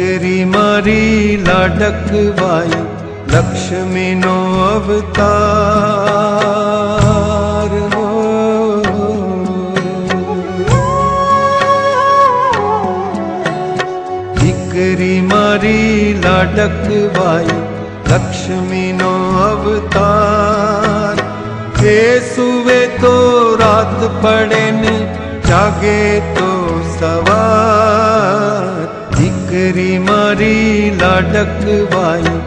દીકરી મારી લાડકવાઈ લક્ષ્મીનો અવતાર હો. દીકરી મારી લાડકવાઈ લક્ષ્મીનો અવતાર. એ સુવે તો રાત પડે ને જાગે તો સવાર. દીકરી મારી લાડકવાઈ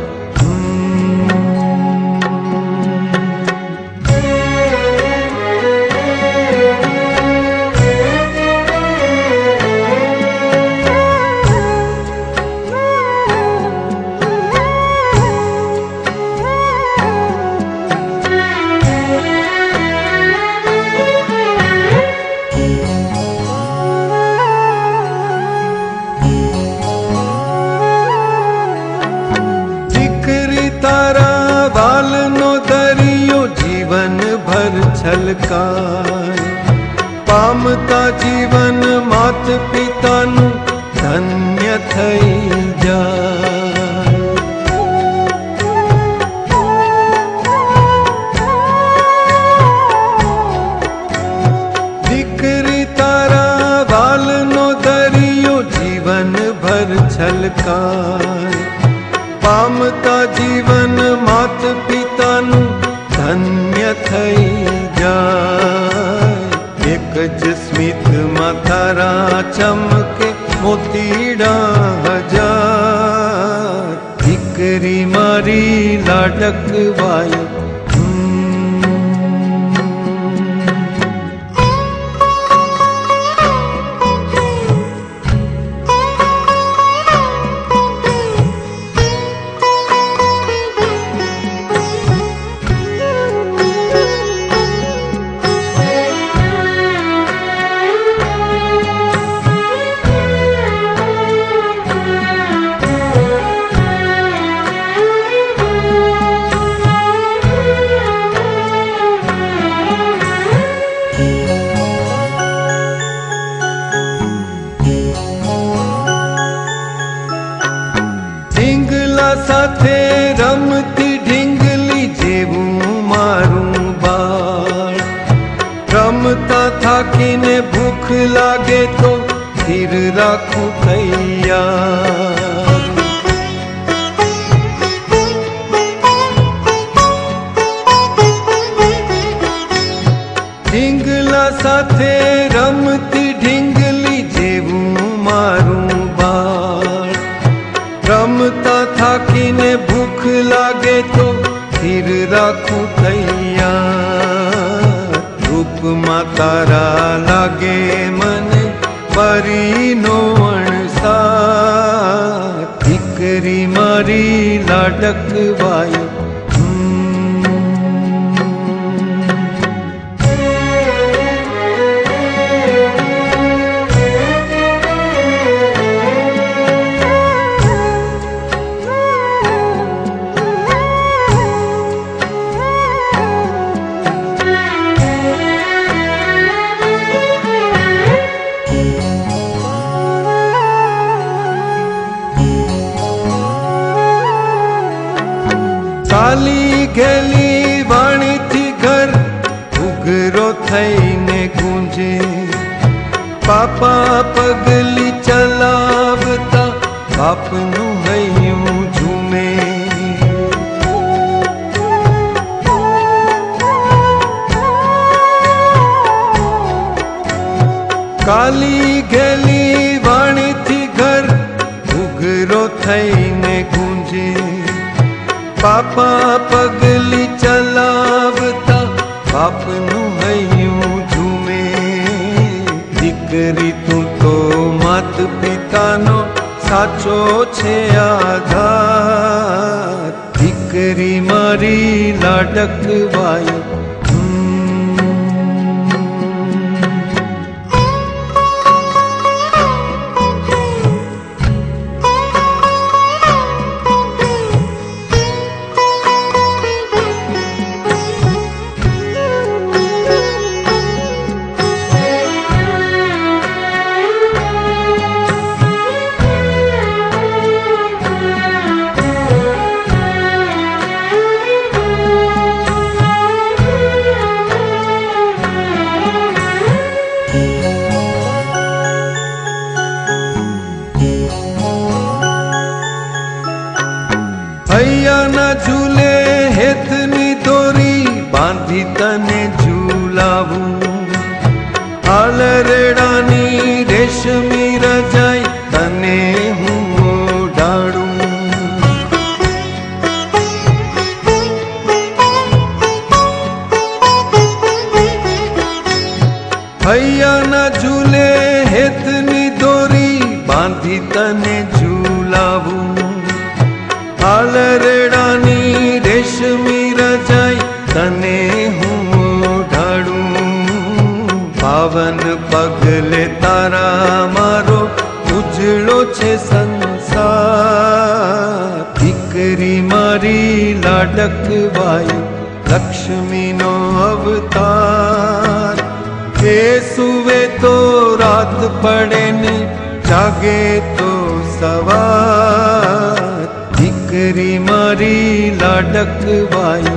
છલકાય. પામતા જીવન માત પિતાનું ધન્ય થઈ જાય. દીકરી તારા વાલનો દરિયો જીવન ભર છલકાય. પામતા જીવન માત પિતાનું ધન્ય થઈ જાય. એક જ સ્મિતમાં તારા ચમકે મોતીડા હજાર. દીકરી મારી લાડકવાઈ સાથે રમતી ઢીંગલી જેવું મારું બાળ. રમતા થાકીને ભૂખ લાગે તો સ્થિર રાખું તૈયાર. ઢીંગલા સાથે રમતી ઢીંગલી જેવું મારું બાળ. રમતા થાકીને ભૂખ લાગે તો સ્થિર રાખું તૈયાર. રૂપમાં તારા લાગે મને પરીનો અણસાર. દીકરી મારી લાડકવાઈ ચાલી ગયેલી વાણીથી ઘર ઉઘરો થઈને ગુંજે. પાપા પગલી ચલાવતા બાપનું હૈયું ઝૂમે. કાલી ગયેલી વાણીથી ઘર ઉઘરો થઈને ગુંજે. પાપા પગલી ચલાવતા બાપનું હૈયું ઝૂમે. દીકરી તું તો માત પિતાનો સાચો છે આધાર. દીકરી મારી લાડકવાઈ ન ઝૂલે હેતની દોરી બાંધી તને ઝૂલાવું આલરેડાની રેશમી રજાઈ તને હું ઓઢાડું હૈયા ન ઝૂલે હેતની દોરી બાંધી તને ઝૂલાવું આલરેડાની રેશમી રજાઈ તને હું ઓઢાડું પાવન પગલે તારા મારો ઉજળો છે સંસાર દીકરી મારી લાડકવાઈ લક્ષ્મીનો અવતાર કે સુવે તો રાત પડે ને જાગે તો સવાર દીકરી મારી લાડકવાઈ